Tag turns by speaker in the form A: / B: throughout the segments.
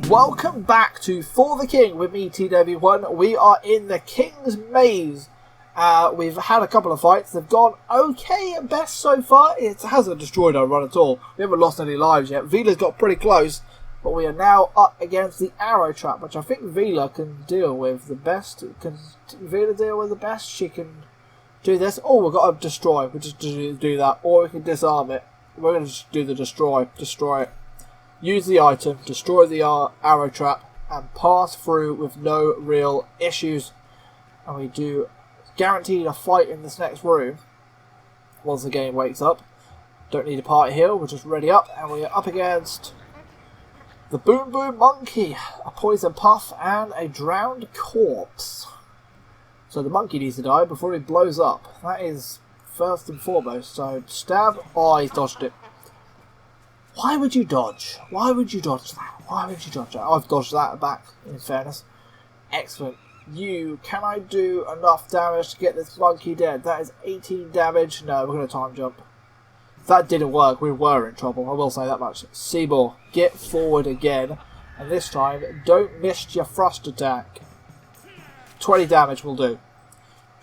A: Welcome back to For the King with me, TW1. We are in the King's Maze. We've had a couple of fights. They've gone okay at best so far. It hasn't destroyed our run at all. We haven't lost any lives yet. Vila's got pretty close, but we are now up against the arrow trap, which I think Vila can deal with the best. Can Vila deal with the best? She can do this. Oh, we've got to destroy. We just do that. Or we can disarm it. We're going to just do the destroy. Destroy it. Use the item, destroy the arrow trap, and pass through with no real issues. And we do guaranteed a fight in this next room once the game wakes up. Don't need a party heal, we're just ready up, and we are up against the Boom Boom Monkey, a poison puff, and a drowned corpse. So the monkey needs to die before he blows up. That is first and foremost. So stab. Oh, he's dodged it. Why would you dodge? Why would you dodge that? Why would you dodge that? I've dodged that back, in fairness. Excellent. Can I do enough damage to get this monkey dead? That is 18 damage. No, we're going to time jump. If that didn't work, we were in trouble. I will say that much. Seabor, get forward again. And this time, don't miss your thrust attack. 20 damage will do.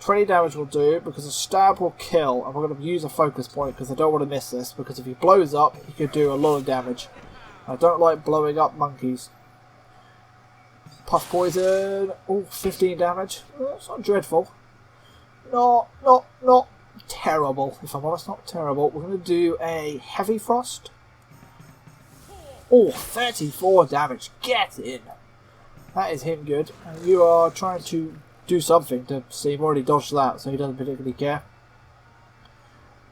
A: 20 damage will do because a stab will kill, and we're going to use a focus point because I don't want to miss this, because if he blows up he could do a lot of damage. I don't like blowing up monkeys. Puff poison. Oh, 15 damage. Oh, it's not dreadful. Not terrible, if I'm honest, not terrible. We're going to do a heavy frost. Oh, 34 damage. Get in. That is him good. And you are trying to do something to see. I've already dodged that, so he doesn't particularly care.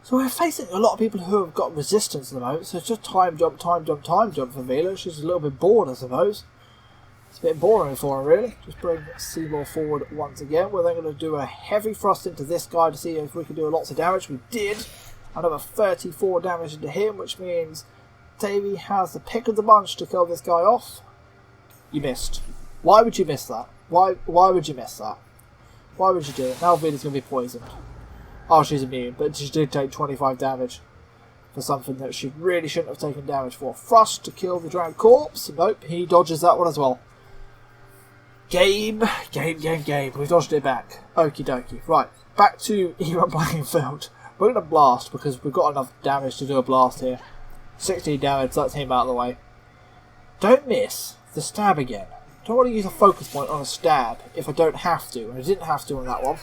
A: So we're facing a lot of people who have got resistance at the moment, so it's just time jump for Vila. She's a little bit bored, I suppose. It's a bit boring for her, really. Just bring Seymour forward once again. We're then going to do a heavy thrust into this guy to see if we can do lots of damage. We did. Another 34 damage into him, which means Davey has the pick of the bunch to kill this guy off. You missed. Why would you miss that? Why would you miss that? Why would you do it? Now Vila's going to be poisoned. Oh, she's immune, but she did take 25 damage for something that she really shouldn't have taken damage for. Thrust to kill the drowned corpse. Nope, he dodges that one as well. Game. We've dodged it back. Okie dokie. Right, back to even playing field. We're going to blast because we've got enough damage to do a blast here. 16 damage, that's him out of the way. Don't miss the stab again. I don't want to use a focus point on a stab if I don't have to, and I didn't have to on that one.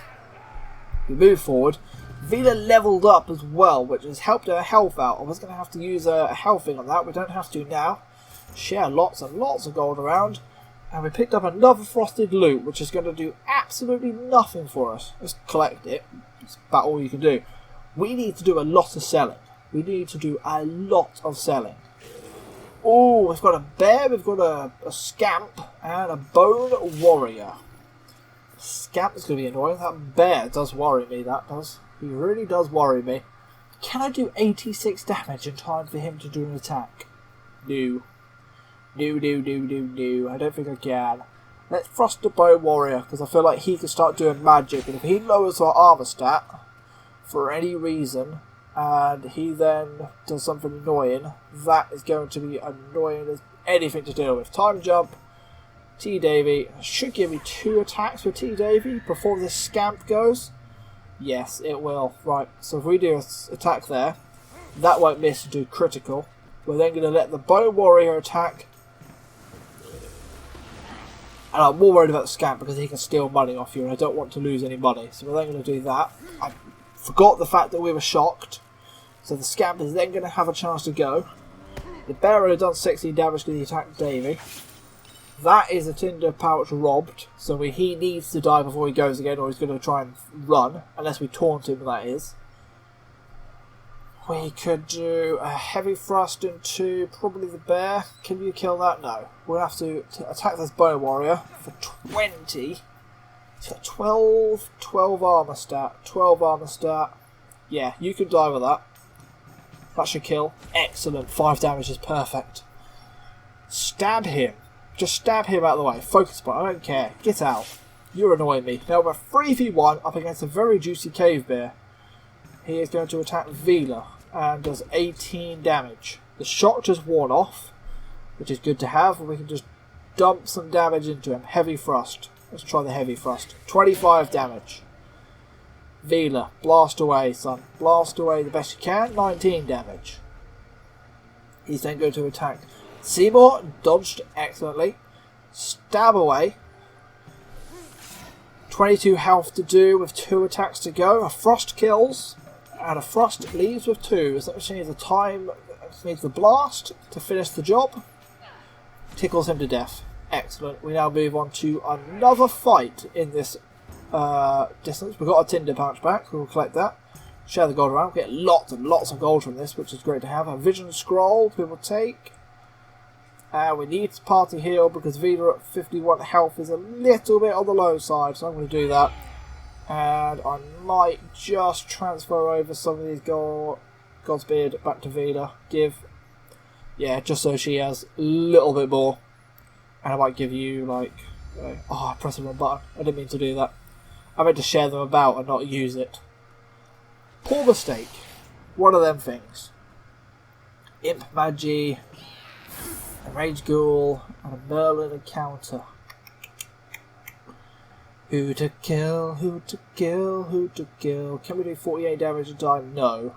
A: We move forward. Vila leveled up as well, which has helped her health out. I was going to have to use a health thing on that. We don't have to now. Share lots and lots of gold around. And we picked up another frosted loot, which is going to do absolutely nothing for us. Just collect it. It's about all you can do. We need to do a lot of selling. We need to do a lot of selling. Oh, we've got a bear, we've got a scamp, and a bone warrior. Scamp is going to be annoying. That bear does worry me, that does. He really does worry me. Can I do 86 damage in time for him to do an attack? No. No. I don't think I can. Let's frost the bone warrior, because I feel like he can start doing magic, and if he lowers our armor stat, for any reason, and he then does something annoying, that is going to be annoying as anything to deal with. Time jump. T Davy should give me 2 attacks for T Davy before this scamp goes. Yes, it will. Right, so if we do an attack there, that won't miss and do critical. We're then going to let the Bone Warrior attack. And I'm more worried about the scamp because he can steal money off you and I don't want to lose any money. So we're then going to do that. I forgot the fact that we were shocked. So the scamp is then going to have a chance to go. The bear had done 16 damage because he attacked Davy. That is a tinder pouch robbed. So he needs to die before he goes again, or he's going to try and run. Unless we taunt him, that is. We could do a heavy thrust into probably the bear. Can you kill that? No. We'll have to attack this bone warrior for 20. He's got 12 armor stat. 12 armor stat. Yeah, you can die with that. That should kill. Excellent. 5 damage is perfect. Stab him. Just stab him out of the way. Focus point. I don't care. Get out. You're annoying me. Now we're 3v1 up against a very juicy cave bear. He is going to attack Vila and does 18 damage. The shock just worn off, which is good to have. We can just dump some damage into him. Heavy Thrust. Let's try the Heavy Thrust. 25 damage. Vila, blast away, son. Blast away the best you can. 19 damage. He's then going to attack Seymour. Dodged excellently. Stab away. 22 health to do with 2 attacks to go. A Frost kills. And a Frost leaves with 2. So that means the time needs the blast to finish the job. Tickles him to death. Excellent. We now move on to another fight in this distance. We've got a Tinder pouch back. We'll collect that. Share the gold around. We'll get lots and lots of gold from this, which is great to have. A Vision Scroll we will take. We need to party heal because Vila at 51 health is a little bit on the low side, so I'm going to do that. And I might just transfer over some of these Godspeed back to Vila. Yeah, just so she has a little bit more. And I might give you, like... I pressed the wrong button. I didn't mean to do that. I meant to share them about and not use it. Poor mistake. One of them things. Imp Magi, a Rage Ghoul, and a Merlin encounter. Who to kill, who to kill, who to kill. Can we do 48 damage a time? No.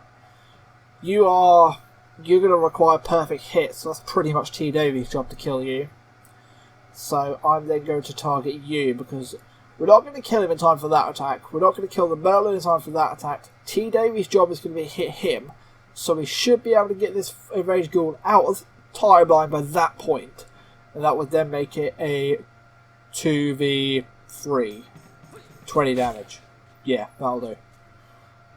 A: You're going to require perfect hits, so that's pretty much T. Davies' job to kill you. So I'm then going to target you because we're not going to kill him in time for that attack. We're not going to kill the Merlin in time for that attack. T. Davies' job is going to be hit him, so we should be able to get this Rage Ghoul out of the timeline by that point. And that would then make it a 2v3. 20 damage. Yeah, that'll do.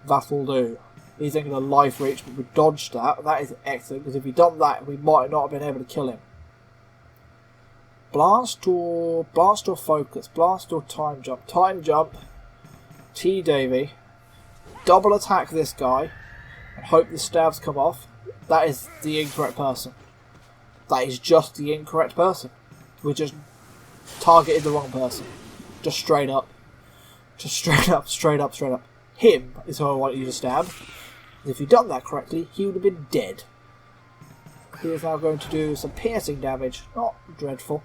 A: That'll do. He's then going to life reach, but we dodged that. That is excellent, because if we'd done that, we might not have been able to kill him. Blast or focus. Blast or time jump. Time jump. T. Davy. Double attack this guy. And hope the stabs come off. That is the incorrect person. That is just the incorrect person. We just targeted the wrong person. Just straight up. Just straight up, straight up, straight up. Him is who I want you to stab. If you'd done that correctly, he would have been dead. He is now going to do some piercing damage. Not dreadful.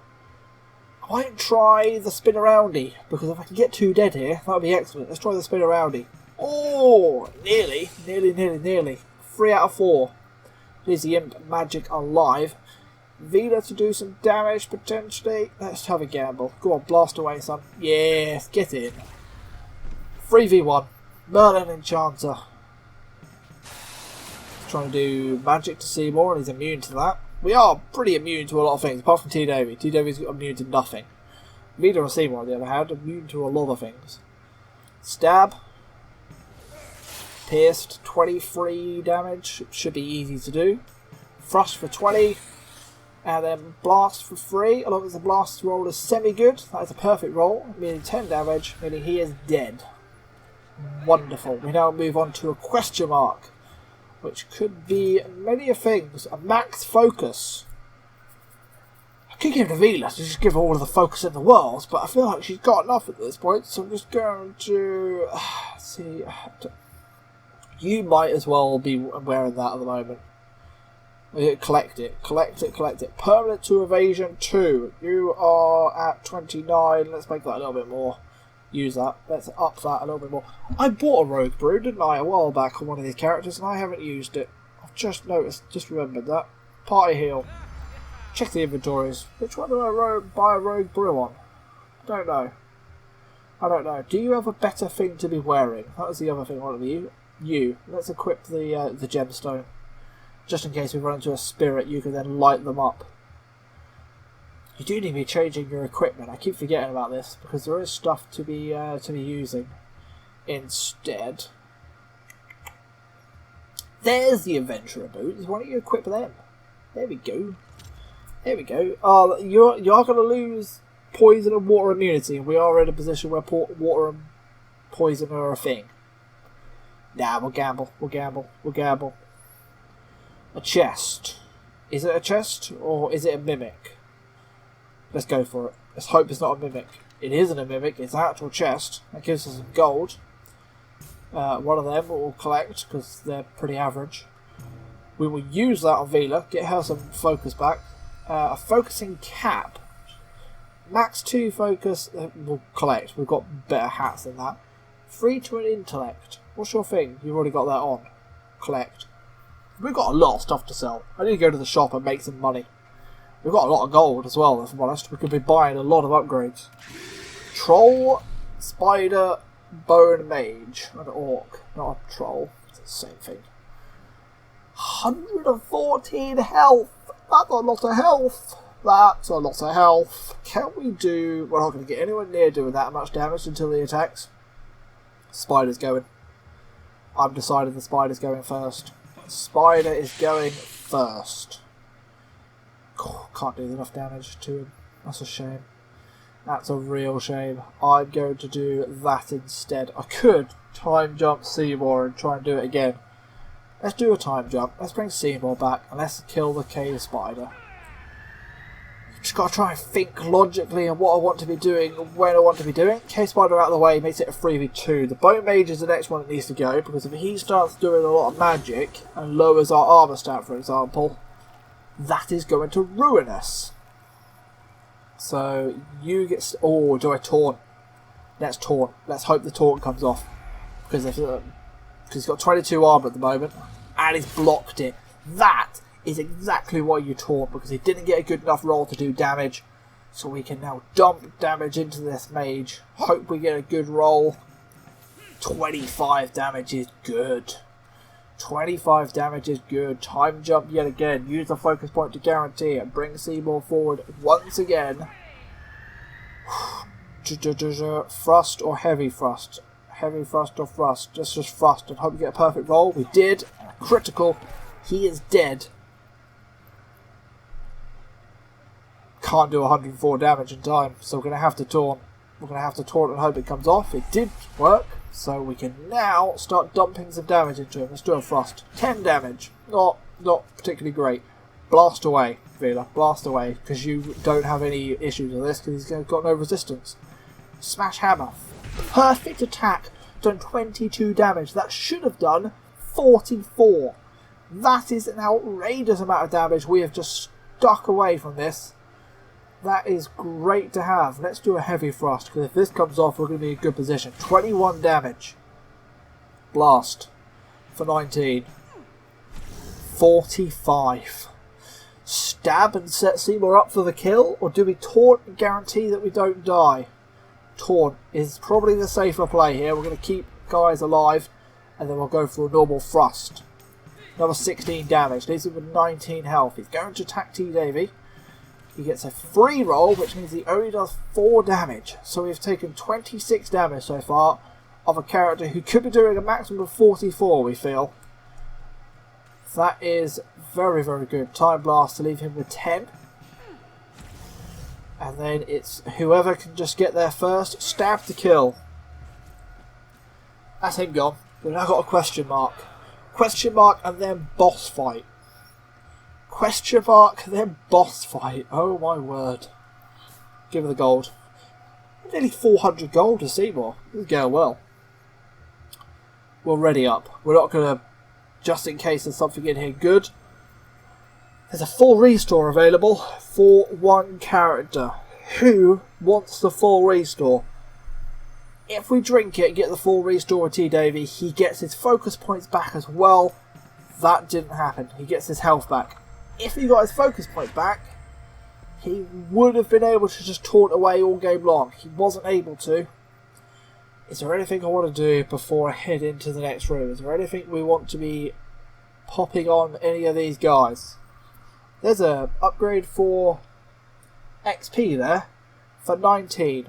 A: I might try the spin-aroundy, because if I can get 2 dead here, that would be excellent. Let's try the spin-aroundy. Oh, nearly, nearly, nearly, nearly. 3 out of 4. Leaves the Imp Magic alive. Vila to do some damage, potentially. Let's have a gamble. Go on, blast away, son. Yes, get in. 3v1. Merlin Enchanter. Trying to do magic to Seymour, and he's immune to that. We are pretty immune to a lot of things, apart from T. Davy. T. Davy's immune to nothing. Vila and Seymour, on the other hand, immune to a lot of things. Stab. Pierced, 23 damage. Should be easy to do. Thrust for 20. And then blast for 3. Along with the blast roll is semi-good. That is a perfect roll, meaning 10 damage, meaning he is dead. Wonderful. We now move on to a question mark, which could be many things. A max focus. I could give it to Vila to just give her all of the focus in the world, but I feel like she's got enough at this point, so I'm just going to see. You might as well be wearing that at the moment. Collect it, collect it, collect it. Permanent to evasion 2. You are at 29. Let's make that a little bit more. Use that. Let's up that a little bit more. I bought a Rogue Brew, didn't I, a while back on one of these characters, and I haven't used it. I've just noticed, just remembered that. Party heal. Check the inventories. Which one do I buy a Rogue Brew on? Don't know. I don't know. Do you have a better thing to be wearing? That was the other thing I wanted to you. Let's equip the gemstone. Just in case we run into a spirit, you can then light them up. You do need to be changing your equipment. I keep forgetting about this because there is stuff to be using instead. There's the adventurer boots. Why don't you equip them? There we go. There we go. You are going to lose poison and water immunity, and we are in a position where water and poison are a thing. Nah, we'll gamble. We'll gamble. We'll gamble. A chest. Is it a chest or is it a mimic? Let's go for it. Let's hope it's not a mimic. It isn't a mimic, it's an actual chest. That gives us some gold. One of them we'll collect because they're pretty average. We will use that on Vila, get her some focus back. A focusing cap. Max 2 focus, we'll collect. We've got better hats than that. 3 to an intellect. What's your thing? You've already got that on. Collect. We've got a lot of stuff to sell. I need to go to the shop and make some money. We've got a lot of gold as well, if I'm honest. We could be buying a lot of upgrades. Troll, spider, bone mage. An orc, not a troll. It's the same thing. 114 health. That's a lot of health. That's a lot of health. Can we do... We're not going to get anywhere near doing that much damage until he attacks. Spider's going. I've decided the spider's going first. Spider is going first. Can't do enough damage to him. That's a shame. That's a real shame. I'm going to do that instead. I could time jump Seymour and try and do it again. Let's do a time jump. Let's bring Seymour back and let's kill the cave spider. Just got to try and think logically on what I want to be doing and when I want to be doing. Cave spider out of the way makes it a 3v2. The Boat Mage is the next one that needs to go, because if he starts doing a lot of magic and lowers our armor stat, for example, that is going to ruin us. So you get... Oh, do I taunt? Let's taunt. Let's hope the taunt comes off. Because he's got 22 armor at the moment and he's blocked it. That is exactly why you taunt, because he didn't get a good enough roll to do damage. So we can now dump damage into this mage. Hope we get a good roll. 25 damage is good. 25 damage is good. Time jump yet again. Use the focus point to guarantee it. Bring Seymour forward once again. Thrust or heavy thrust? Heavy thrust or thrust? Just thrust and hope we get a perfect roll. We did. Critical. He is dead. Can't do 104 damage in time, so we're going to have to taunt. We're going to have to taunt and hope it comes off. It did work. So we can now start dumping some damage into him. Let's do a thrust. 10 damage. Not particularly great. Blast away, Vila. Blast away, because you don't have any issues with this, because he's got no resistance. Smash hammer. Perfect attack. Done 22 damage. That should have done 44. That is an outrageous amount of damage we have just stuck away from this. That is great to have. Let's do a heavy thrust, because if this comes off, we're going to be in a good position. 21 damage. Blast. For 19. 45. Stab and set Seymour up for the kill, or do we taunt and guarantee that we don't die? Taunt is probably the safer play here. We're going to keep guys alive, and then we'll go for a normal thrust. Another 16 damage. Leaves him with 19 health. He's going to attack T. Davy. He gets a free roll, which means he only does 4 damage. So we've taken 26 damage so far of a character who could be doing a maximum of 44, we feel. That is very, very good. Time Blast to leave him with 10. And then it's whoever can just get there first. Stab to kill. That's him gone. We've now got a question mark. Question mark and then boss fight. Question mark, then boss fight. Oh my word. Give her the gold. Nearly 400 gold to Seymour. This is going well. We're ready up. We're not going to, just in case there's something in here good. There's a full restore available for one character. Who wants the full restore? If we drink it and get the full restore with T. Davy, he gets his focus points back as well. That didn't happen. He gets his health back. If he got his focus points back, he would have been able to just taunt away all game long. He wasn't able to. Is there anything I want to do before I head into the next room? Is there anything we want to be popping on any of these guys? There's a upgrade for XP there for 19.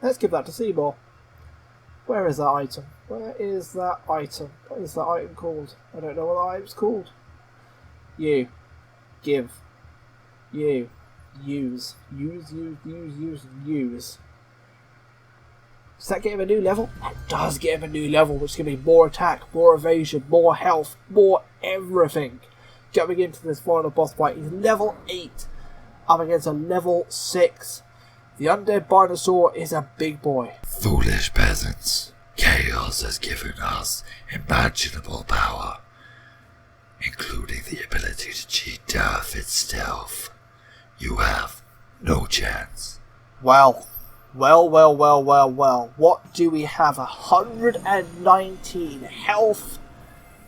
A: Let's give that to Seymour. Where is that item? Where is that item? What is that item called? I don't know what the item's called. You. Give. You. Use. Use. Does that get him a new level? That does get him a new level, which is going to be more attack, more evasion, more health, more everything. Going into this final boss fight, he's level 8 up against a level 6. The undead Binosaur is a big boy.
B: Foolish peasants, chaos has given us imaginable power, including the ability to cheat death itself. You have no chance.
A: Well. What do we have? 119 health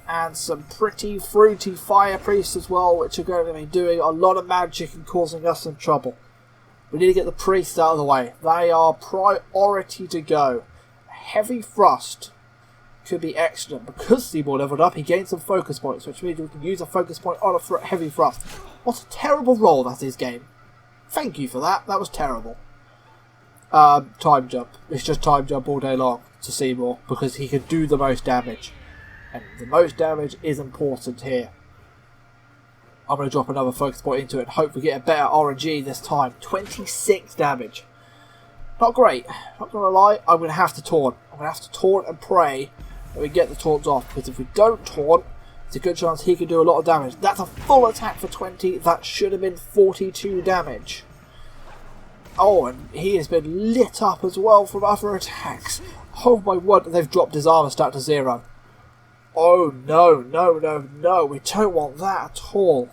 A: and some pretty fruity fire priests as well, which are going to be doing a lot of magic and causing us some trouble. We need to get the priests out of the way. They are priority to go. Heavy Frost could be excellent. Because Seymour leveled up, he gained some focus points, which means we can use a focus point on a Heavy Frost. What a terrible roll that is, game. Thank you for that. That was terrible. Time jump. It's just time jump all day long to Seymour because he can do the most damage. And the most damage is important here. I'm going to drop another focus point into it and hope we get a better RNG this time. 26 damage. Not great. Not going to lie. I'm going to have to taunt. I'm going to have to taunt and pray that we get the taunts off. Because if we don't taunt, it's a good chance he can do a lot of damage. That's a full attack for 20. That should have been 42 damage. Oh, and he has been lit up as well from other attacks. Oh my word, they've dropped his armor stat to 0. Oh no. We don't want that at all.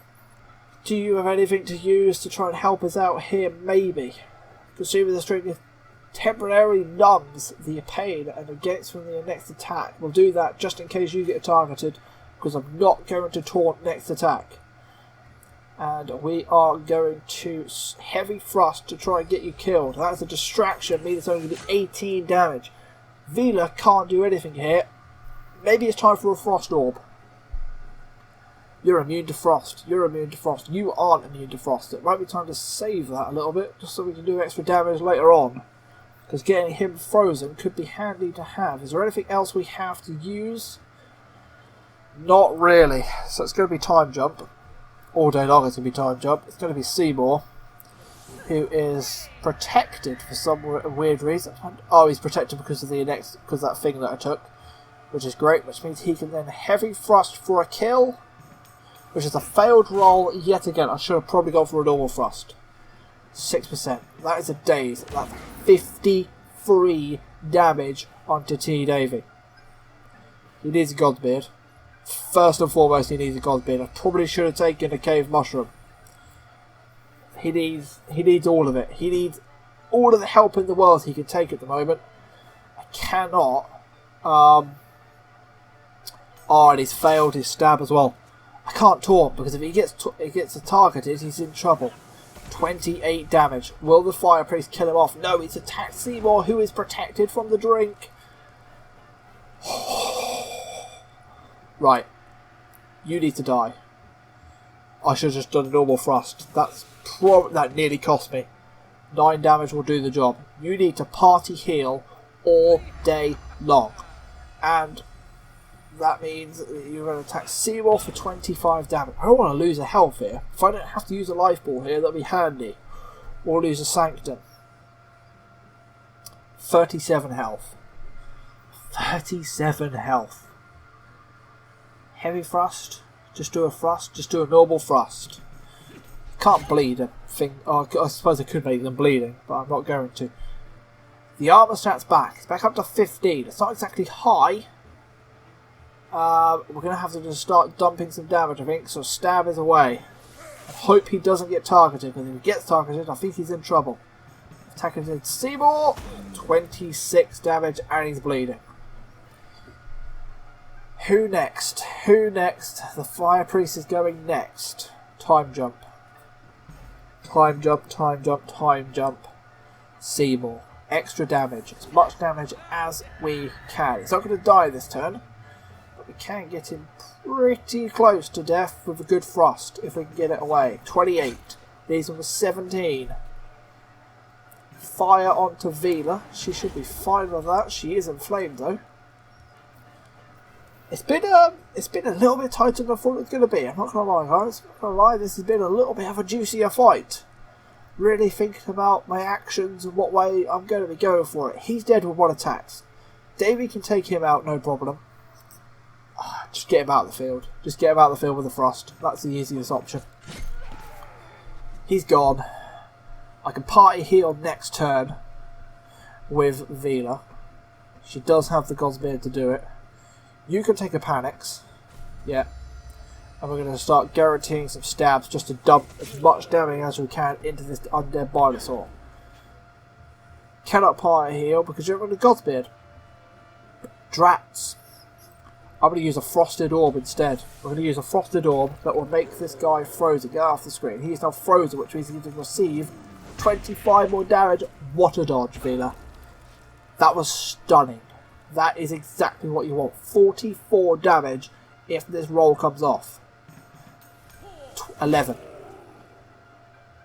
A: Do you have anything to use to try and help us out here? Maybe. Consuming the strength temporarily numbs the pain and negates from the next attack. We'll do that just in case you get targeted, because I'm not going to taunt next attack. And we are going to Heavy Frost to try and get you killed. That's a distraction, means it's only going to be 18 damage. Vila can't do anything here. Maybe it's time for a Frost Orb. You're immune to Frost. You're immune to Frost. You aren't immune to Frost. It might be time to save that a little bit, just so we can do extra damage later on. Because getting him frozen could be handy to have. Is there anything else we have to use? Not really. So it's going to be time jump. All day long it's going to be time jump. It's going to be Seymour, who is protected for some weird reason. Oh, he's protected because of because of that thing that I took, which is great, which means he can then Heavy Frost for a kill, which is a failed roll yet again. I should have probably gone for a normal Frost. 6%. That is a daze. That's 53 damage onto T. Davy. He needs a Godbeard. First and foremost, he needs a Godbeard. I probably should have taken a Cave Mushroom. He needs all of it. He needs all of the help in the world he can take at the moment. I cannot. Oh, and he's failed his stab as well. I can't taunt because if he gets targeted, he's in trouble. 28 damage. Will the Fire Priest kill him off? No, it's attacked Seymour, who is protected from the drink. Right. You need to die. I should have just done a normal Frost. That nearly cost me. 9 damage will do the job. You need to party heal all day long. And that means that you're going to attack Seymour for 25 damage. I don't want to lose a health here. If I don't have to use a life ball here, that'd be handy. Or lose a Sanctum. 37 health. 37 health. Heavy Frost. Just do a Frost. Just do a normal Frost. Can't bleed a thing. Oh, I suppose I could make them bleeding, but I'm not going to. The armor stat's back. It's back up to 15. It's not exactly high. We're going to have to just start dumping some damage, I think. So stab is away. I hope he doesn't get targeted, because if he gets targeted, I think he's in trouble. Attacking Seymour. 26 damage, and he's bleeding. Who next? Who next? The Fire Priest is going next. Time jump. Time jump, time jump, time jump. Seymour. Extra damage. As much damage as we can. He's not going to die this turn, but we can get him pretty close to death with a good Frost if we can get it away. 28. These on the 17. Fire onto Vila. She should be fine with that. She is inflamed though. It's been a little bit tighter than I thought it was going to be. I'm not going to lie, guys. I'm not going to lie. This has been a little bit of a juicier fight. Really thinking about my actions and what way I'm going to be going for it. He's dead with 1 attack. Davey can take him out, no problem. Just get him out of the field. Just get him out of the field with a Frost. That's the easiest option. He's gone. I can party heal next turn with Vila. She does have the Godbeard to do it. You can take a Panics. Yeah. And we're going to start guaranteeing some stabs just to dump as much damage as we can into this undead Binosaur. cannot party heal because you're in the Godsbeard. Drats. I'm going to use a Frosted Orb instead. I'm going to use a Frosted Orb that will make this guy frozen. Get off the screen. He is now frozen, which means he can receive 25 more damage. What a dodge, Vila. That was stunning. That is exactly what you want. 44 damage if this roll comes off. 11.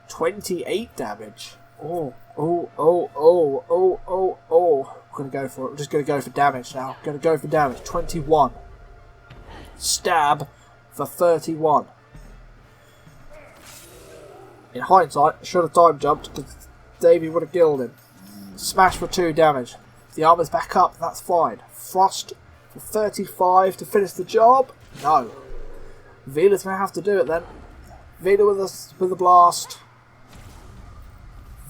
A: 28 damage. Oh. I'm going to go for it. I'm just going to go for damage now. I'm going to go for damage. 21. Stab for 31. In hindsight, I should have time jumped because Davey would have killed him. Smash for 2 damage. If the armor's back up, that's fine. Frost for 35 to finish the job. No. Vila's going to have to do it then. Vila with a blast.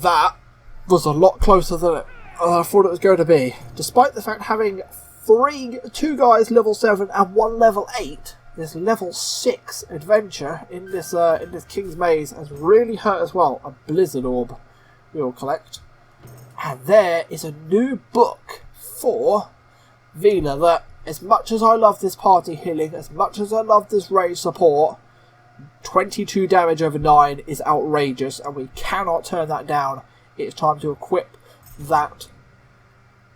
A: That was a lot closer than I thought it was going to be. Despite the fact having two guys level 7 and one level 8, this level 6 adventure in this King's Maze has really hurt as well. A Blizzard Orb we will collect. And there is a new book for Vila that, as much as I love this party healing, as much as I love this raid support, 22 damage over 9 is outrageous and we cannot turn that down. It's time to equip that.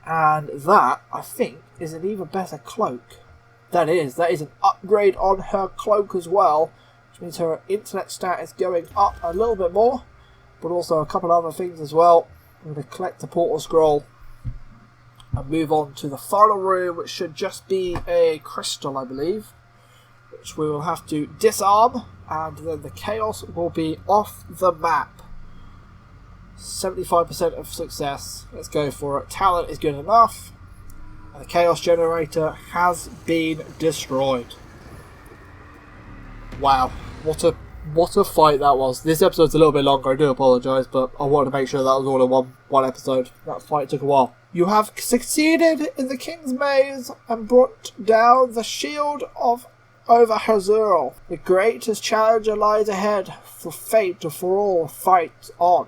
A: And that, I think, is an even better cloak. That is an upgrade on her cloak as well, which means her internet stat is going up a little bit more, but also a couple other things as well. I'm going to collect the portal scroll and move on to the final room, which should just be a crystal, I believe, which we will have to disarm, and then the chaos will be off the map. 75% of success. Let's go for it. Talent is good enough. And the chaos generator has been destroyed. Wow, what a fight that was. This episode's a little bit longer, I do apologise, but I wanted to make sure that was all in one episode. That fight took a while. You have succeeded in the King's Maze and brought down the shield of over Hazurl. The greatest challenger lies ahead. For fate or for all, fight on.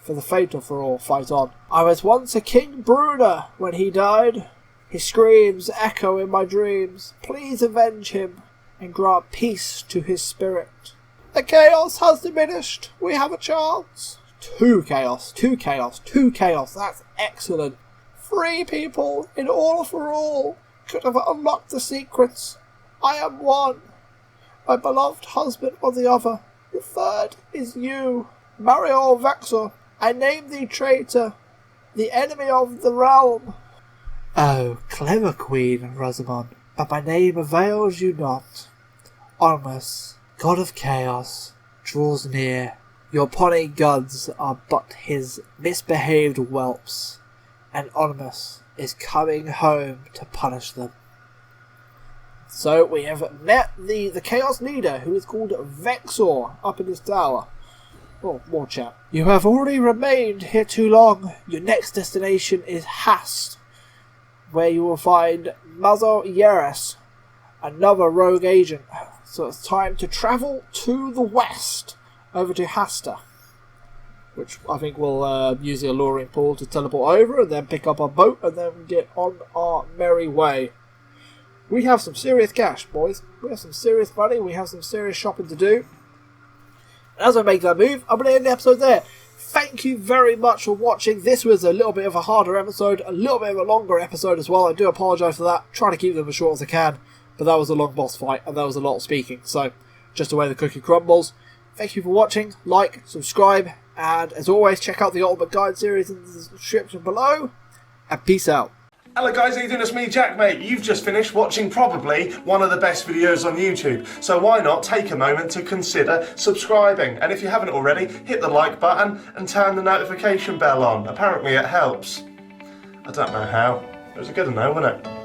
A: For the fate or for all, fight on. I was once a King Bruner when he died. His screams echo in my dreams. Please avenge him and grant peace to his spirit. The chaos has diminished. We have a chance. 2 chaos, 2 chaos, 2 chaos. That's excellent. 3 people in all for all could have unlocked the secrets. I am one. My beloved husband was the other. The third is you, Mariol Vexor. I name thee traitor, the enemy of the realm. Oh, clever Queen Rosamond, but my name avails you not. Onmus, god of chaos, draws near. Your Pony gods are but his misbehaved whelps, and Onmus is coming home to punish them. So we have met the chaos leader, who is called Vexor, up in his tower. Oh, more chat. You have already remained here too long. Your next destination is Hast, where you will find Mazo Yeres, another rogue agent. So it's time to travel to the west, over to Hasta, which I think we'll use the alluring pool to teleport over and then pick up our boat and then get on our merry way. We have some serious cash, boys. We have some serious money. We have some serious shopping to do. As I make that move, I'm going to end the episode there. Thank you very much for watching. This was a little bit of a harder episode, a little bit of a longer episode as well. I do apologise for that. Trying to keep them as short as I can, but that was a long boss fight and that was a lot of speaking. So, just the way the cookie crumbles. Thank you for watching. Like, subscribe, and as always, check out the Ultimate Guide series in the description below. And peace out.
C: Hello guys, how you doing? It's me, Jack, mate. You've just finished watching probably one of the best videos on YouTube. So why not take a moment to consider subscribing? And if you haven't already, hit the like button and turn the notification bell on. Apparently it helps. I don't know how. It was good to know, wasn't it?